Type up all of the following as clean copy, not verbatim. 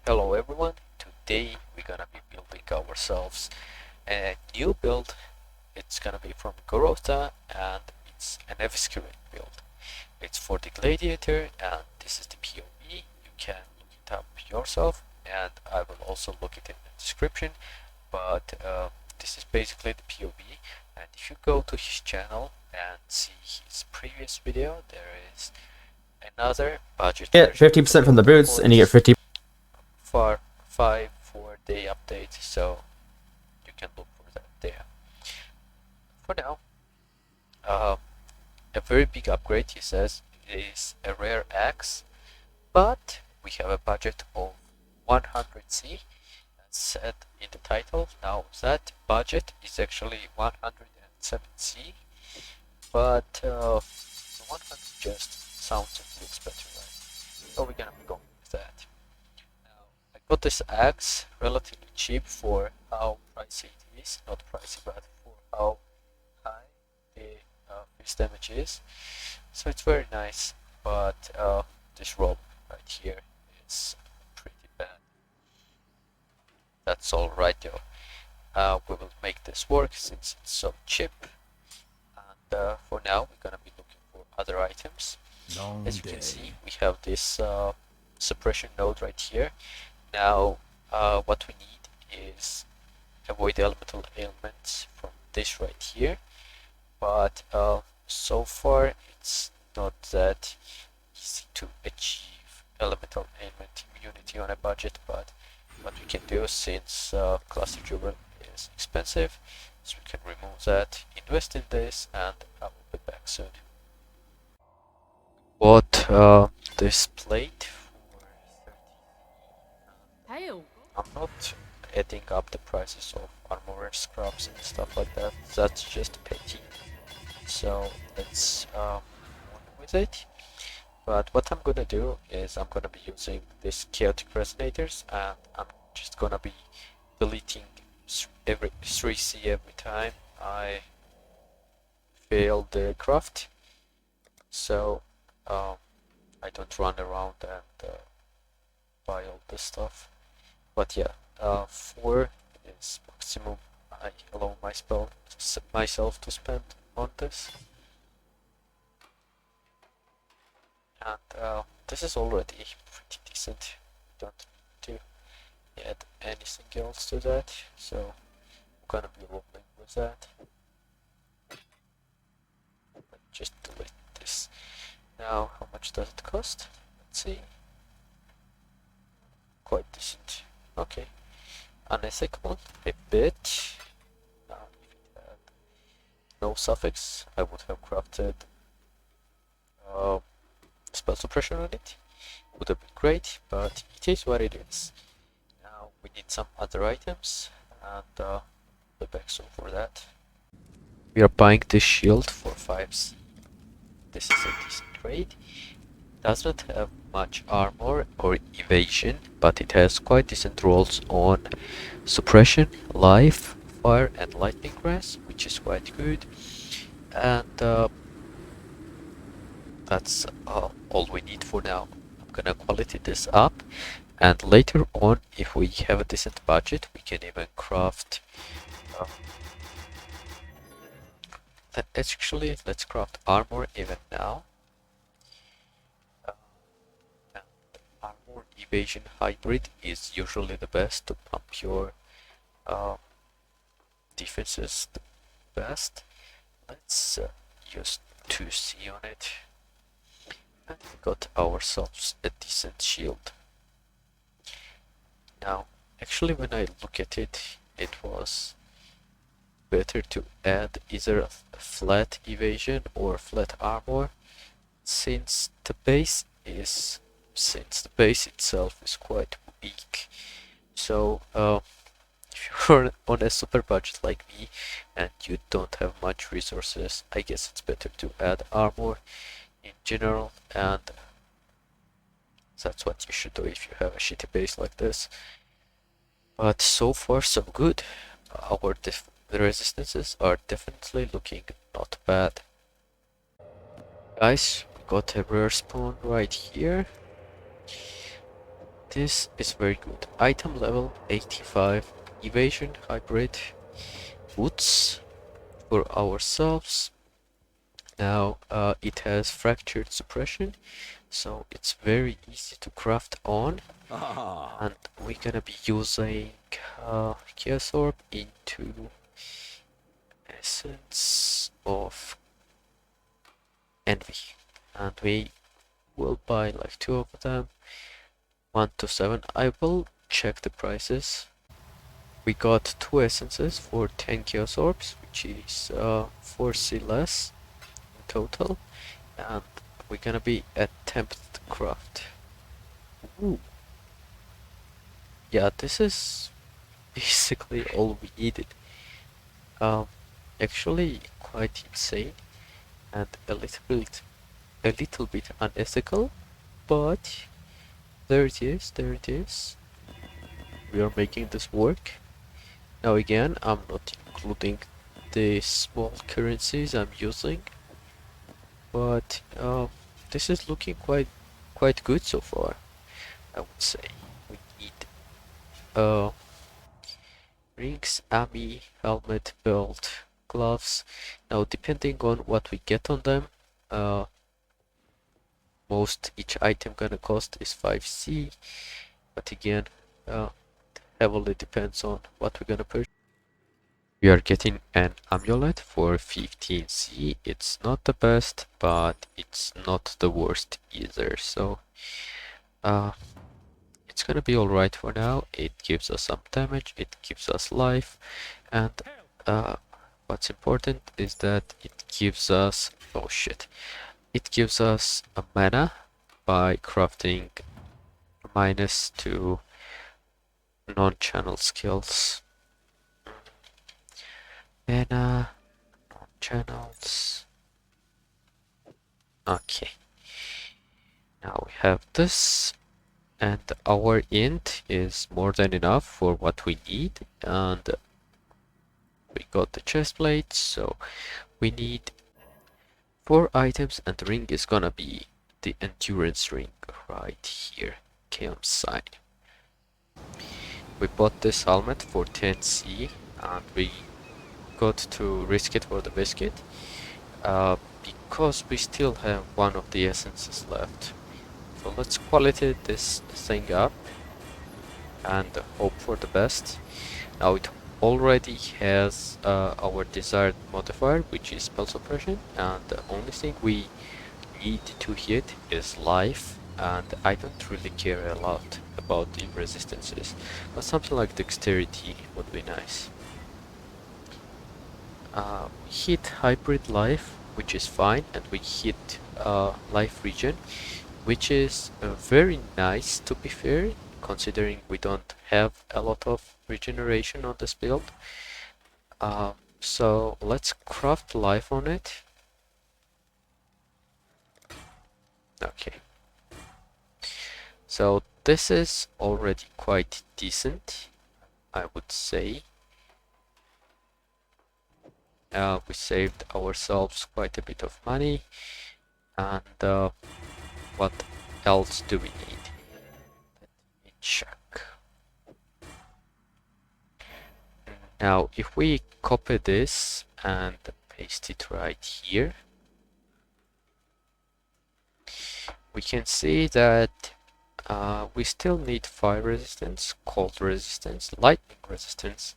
Hello everyone, today we're gonna be building ourselves a new build. It's gonna be from Gorota and it's an Eviscerate build. It's for the Gladiator and this is the POV. You can look it up yourself and I will also look it in the description, but this is basically the POV. And if you go to his channel and see his previous video, there is another budget Get version 50% from the boots, and you get 50. for 5 4 day update, so you can look for that there. For now, uh, a very big upgrade, he says, is a rare axe, but we have a budget of 100C, as said in the title. Now that budget is actually 107C, but the 100 just sounds and looks better, right? So we're gonna be going with that. Now, I got this axe relatively cheap for how pricey it is. Not pricey, but for how high the fist damage is. So it's very nice, but this rope right here is pretty bad. That's alright though. We will make this work since it's so cheap. And for now, we're gonna be looking for other items. As you can see, we have this suppression node right here. Now, what we need is avoid elemental ailments from this right here, but so far it's not that easy to achieve elemental ailment immunity on a budget, but what we can do, since cluster jewel is expensive, so we can remove that, invest in this, and I will be back soon. Bought this plate for 30. I'm not adding up the prices of armor and scraps and stuff like that. That's just petty. So let's on with it. But what I'm gonna do is I'm gonna be using these chaotic resonators, and I'm just gonna be deleting every 3C every time I fail the craft. So I don't run around and buy all this stuff. But yeah, 4 is maximum I allow myself to spend on this. And this is already pretty decent. Don't need to add anything else to that, so I'm gonna be rolling with that. Just delete this. Now, how much does it cost? Let's see. Quite decent. Okay. Unethical, a bit. If it had no suffix, I would have crafted spell suppression on it. Would have been great, but it is what it is. Now we need some other items, and we'll be back soon for that. We are buying this shield for 5s. This is a decent trade. Does not have much armor or evasion, but it has quite decent rolls on suppression, life, fire, and lightning grass, which is quite good. And that's all we need for now. I'm gonna quality this up, and later on, if we have a decent budget, we can even craft let's craft armor even now. And armor evasion hybrid is usually the best to pump your defenses the best. Let's use 2C on it, and we got ourselves a decent shield. Now, actually, when I look at it, it was better to add either a flat evasion or flat armor, since the base itself is quite weak. So if you're on a super budget like me and you don't have much resources, I guess it's better to add armor in general, and that's what you should do if you have a shitty base like this. But so far so good. Our resistances are definitely looking not bad. Guys, we got a rare spawn right here. This is very good. Item level 85, evasion hybrid boots for ourselves. Now it has fractured suppression, so it's very easy to craft on. And we're gonna be using Chaos Orb into Essence of Envy, and we will buy like 2 of them, 1 to 7. I will check the prices. We got 2 essences for 10 Chaos Orbs, which is 4C less in total, and we're gonna be attempt craft. Ooh. Yeah, this is basically all we needed. Actually quite insane and a little bit unethical, but there it is, there it is. We are making this work. Now again, I'm not including the small currencies I'm using, but this is looking quite good so far, I would say. We need rings, ami, helmet, belt, gloves. Now depending on what we get on them, most each item gonna cost is 5C, but again, heavily depends on what we're gonna purchase. We are getting an amulet for 15C. It's not the best, but it's not the worst either, so it's gonna be alright for now. It gives us some damage, it gives us life, and what's important is that it gives us, oh shit, it gives us a mana by crafting -2 non-channel skills. Mana, non-channels. Okay. Now we have this, and our int is more than enough for what we need, and we got the chest plate, so we need 4 items, and the ring is gonna be the endurance ring right here, Chaos sign. We bought this helmet for 10C, and we got to risk it for the biscuit, because we still have one of the essences left. So let's quality this thing up and hope for the best. Now it already has our desired modifier, which is spell suppression, and the only thing we need to hit is life, and I don't really care a lot about the resistances, but something like dexterity would be nice. We hit hybrid life, which is fine, and we hit life regen, which is very nice, to be fair, considering we don't have a lot of regeneration on this build. So let's craft life on it. Okay. So this is already quite decent, I would say. We saved ourselves quite a bit of money, and what else do we need? Let me check. Now if we copy this and paste it right here, we can see that we still need fire resistance, cold resistance, lightning resistance,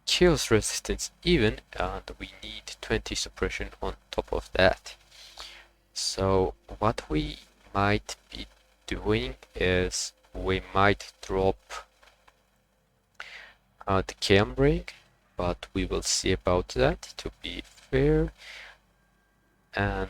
chaos resistance even, and we need 20 suppression on top of that. So what we might be doing is we might drop the cam ring, but we will see about that, to be fair. And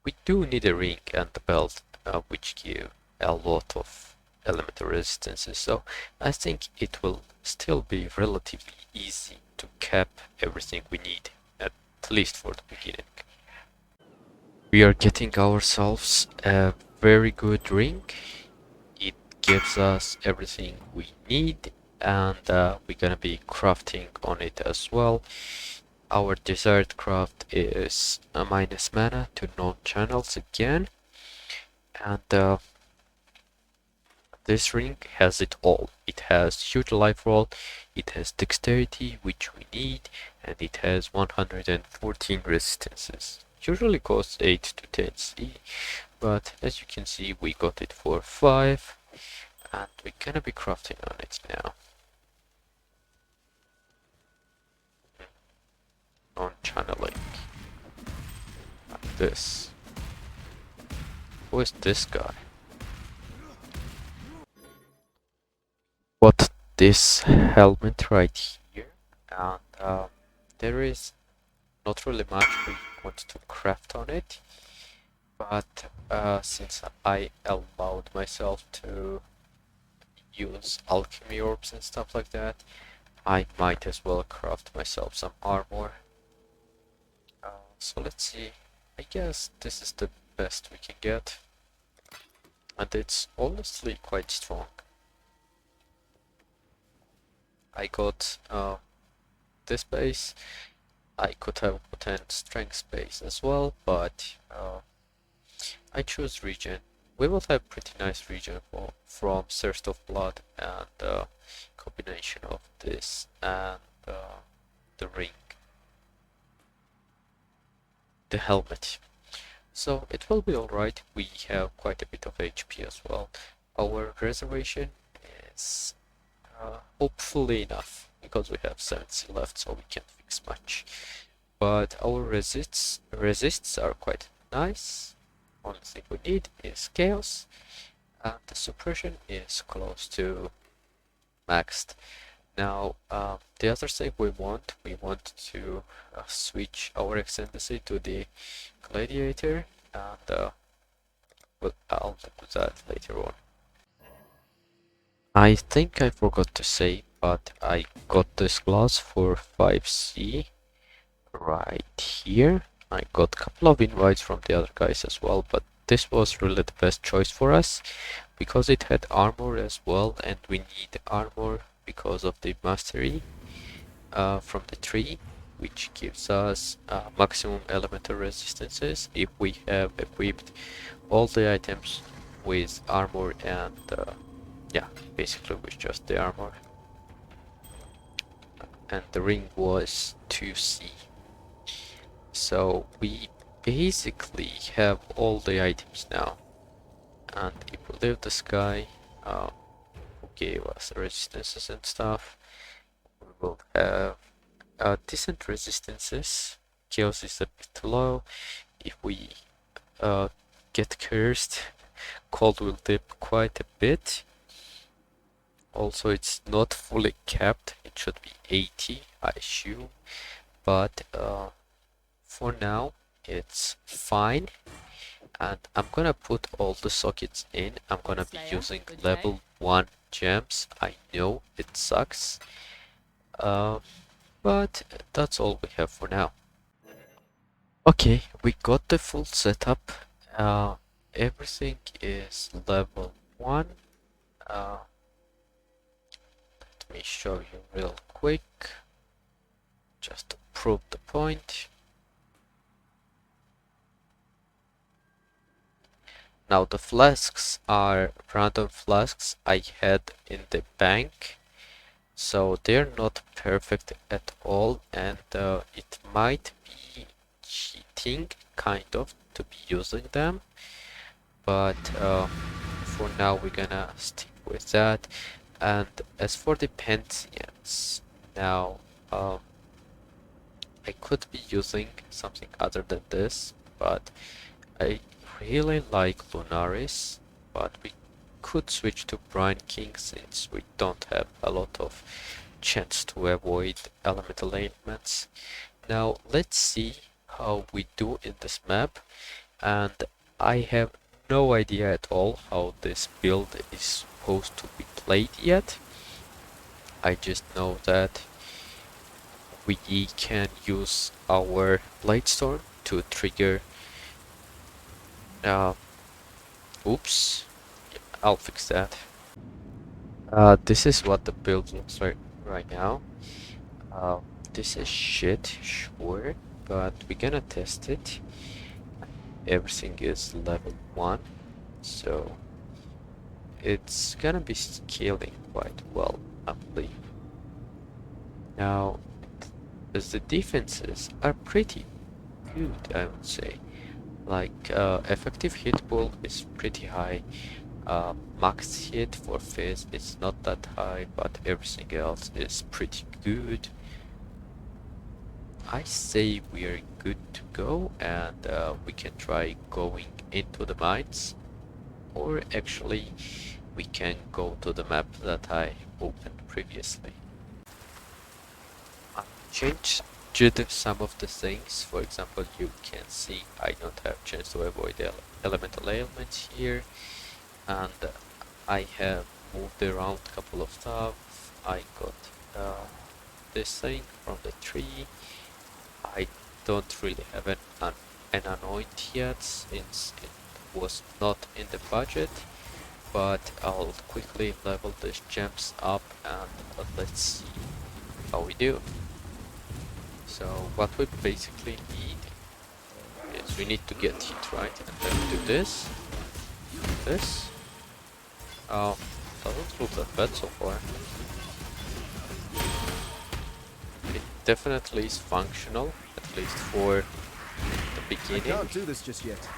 we do need a ring and the belt, which give a lot of elemental resistances, so I think it will still be relatively easy to cap everything we need, at least for the beginning. We are getting ourselves a very good ring. It gives us everything we need, and we're gonna be crafting on it as well. Our desired craft is a -mana to non-channels again, And this ring has it all. It has huge life roll, it has dexterity, which we need, and it has 114 resistances. Usually costs 8 to 10 C, but as you can see we got it for 5, and we're gonna be crafting on it now. On channeling. Like this. Who is this guy? Got this helmet right here, and there is not really much we want to craft on it, but since I allowed myself to use alchemy orbs and stuff like that, I might as well craft myself some armor. So let's see. I guess this is the best we can get, and it's honestly quite strong. I got this base. I could have gotten strength base as well, but I choose regen. We will have pretty nice regen from Thirst of Blood and combination of this and the ring, the helmet. So it will be alright. We have quite a bit of HP as well. Our reservation is hopefully enough, because we have 70 left, so we can't fix much. But our resists are quite nice. Only thing we need is chaos, and the suppression is close to maxed. Now the other thing we want to switch our excentricity to the gladiator, and well, I'll do that later on. I think I forgot to say, but I got this glass for 5C right here. I got a couple of invites from the other guys as well, but this was really the best choice for us because it had armor as well, and we need armor because of the mastery from the tree, which gives us maximum elemental resistances if we have equipped all the items with armor, and yeah, basically with just the armor. And the ring was 2C. So we basically have all the items now. And if we leave this guy who gave us resistances and stuff, we will have decent resistances. Chaos is a bit low. If we get cursed, cold will dip quite a bit. Also, it's not fully capped. It should be 80, I assume. But for now, it's fine. And I'm gonna put all the sockets in. I'm gonna be using level 1 gems. I know it sucks. But that's all we have for now. Okay, we got the full setup. Everything is level 1. Let me show you real quick, just to prove the point. Now the flasks are random flasks I had in the bank, so they're not perfect at all, and it might be cheating kind of to be using them, but for now we're gonna stick with that. And as for the pensients, now I could be using something other than this, but I really like Lunaris, but we could switch to Brine King since we don't have a lot of chance to avoid elemental ailments. Now let's see how we do in this map, and I have no idea at all how this build is supposed to be played yet. I just know that we can use our Bladestorm to trigger oops, I'll fix that. This is what the build looks like right now. This is shit, sure, but we're gonna test it. Everything is level 1. so it's gonna be scaling quite well, I believe. Now, as the defenses are pretty good, I would say. Like, effective hit pool is pretty high. Max hit for Fizz is not that high, but everything else is pretty good. I say we're good to go, and we can try going into the mines, or actually we can go to the map that I opened previously. I changed some of the things. For example, you can see I don't have chance to avoid the elemental ailments here, and I have moved around a couple of stuff. I got this thing from the tree. I don't really have an anoint yet since it was not in the budget, but I'll quickly level these gems up and let's see how we do. So what we basically need is we need to get hit, right? And then we do this. Doesn't look that bad so far. It definitely is functional, at least for the beginning. I can't do this just yet.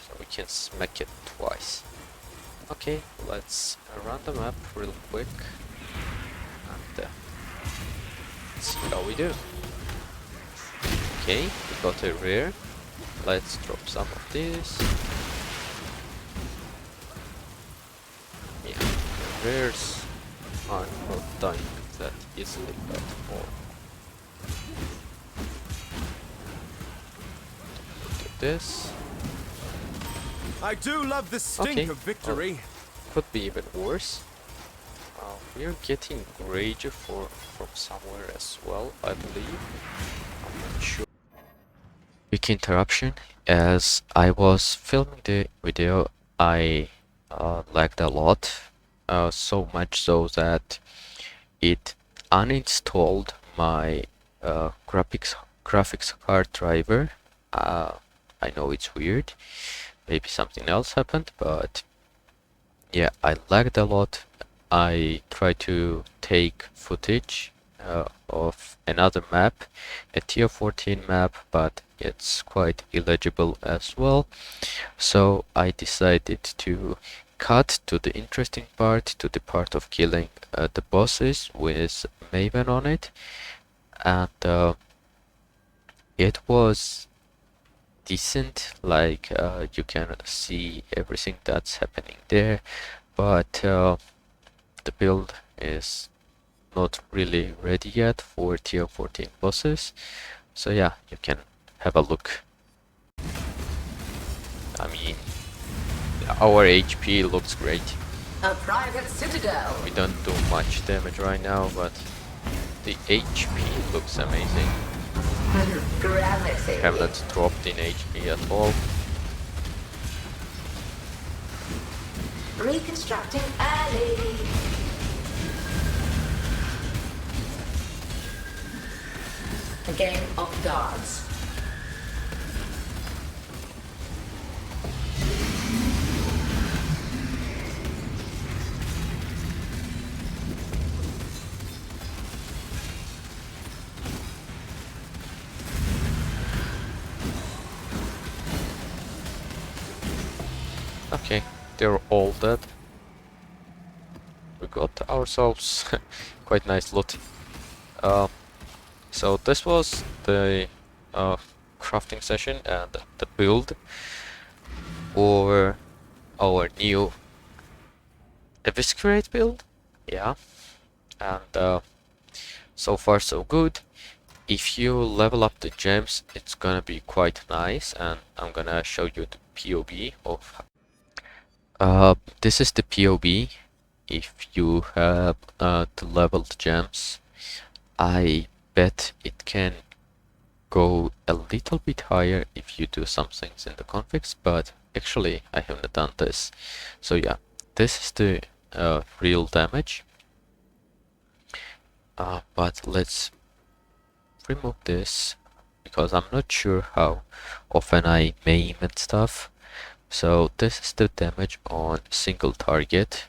So we can smack it twice. Okay, let's run the map real quick and see how we do. Okay, we got a rare. Let's drop some of this. Yeah, the rares are not dying that easily at all. Do this. I do love the stink of victory. Could be even worse. We are getting Rager from somewhere as well, I believe. I'm not sure. Quick interruption. As I was filming the video, I lagged a lot. So much so that it uninstalled my graphics card driver. I know it's weird. Maybe something else happened, but yeah, I lagged a lot. I tried to take footage of another map, a tier 14 map, but it's quite illegible as well. So I decided to cut to the interesting part, to the part of killing the bosses with Maven on it, and it was decent. Like you can see everything that's happening there, but the build is not really ready yet for tier 14 bosses. So yeah, you can have a look. I mean, our HP looks great. A private citadel. We don't do much damage right now, but the HP looks amazing. Gravity. We haven't dropped in HP at all. Reconstructing alley. A game of gods. Okay, they're all dead. We got ourselves quite nice loot. So this was the crafting session and the build for our new Eviscerate build. Yeah, and so far so good. If you level up the gems, it's gonna be quite nice, and I'm gonna show you the POV of this is the POV. If you have the leveled gems, I bet it can go a little bit higher if you do some things in the configs, but actually I haven't done this. So yeah, this is the real damage. But let's remove this because I'm not sure how often I maim and stuff. So this is the damage on single target,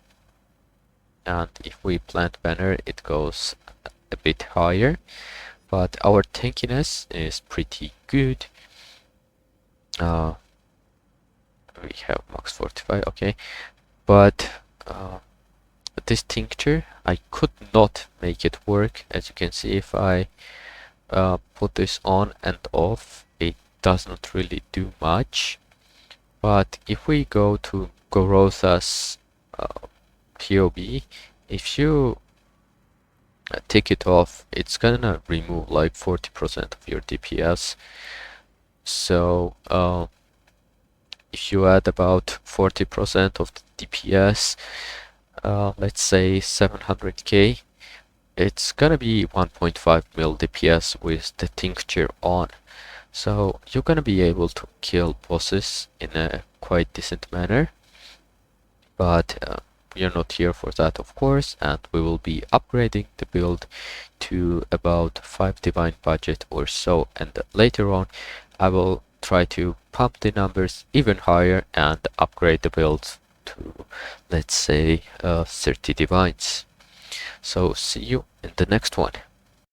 and if we plant banner it goes a bit higher, but our tankiness is pretty good. We have max 45, okay, but this tincture, I could not make it work. As you can see, if I put this on and off, it does not really do much. But if we go to Gorotha's POB, if you take it off, it's gonna remove like 40% of your DPS. So if you add about 40% of the DPS, let's say 700k, it's gonna be 1.5 mil DPS with the tincture on. So you're gonna be able to kill bosses in a quite decent manner, but we are not here for that, of course, and we will be upgrading the build to about 5 divine budget or so, and later on I will try to pump the numbers even higher and upgrade the build to, let's say, 30 divines. So see you in the next one.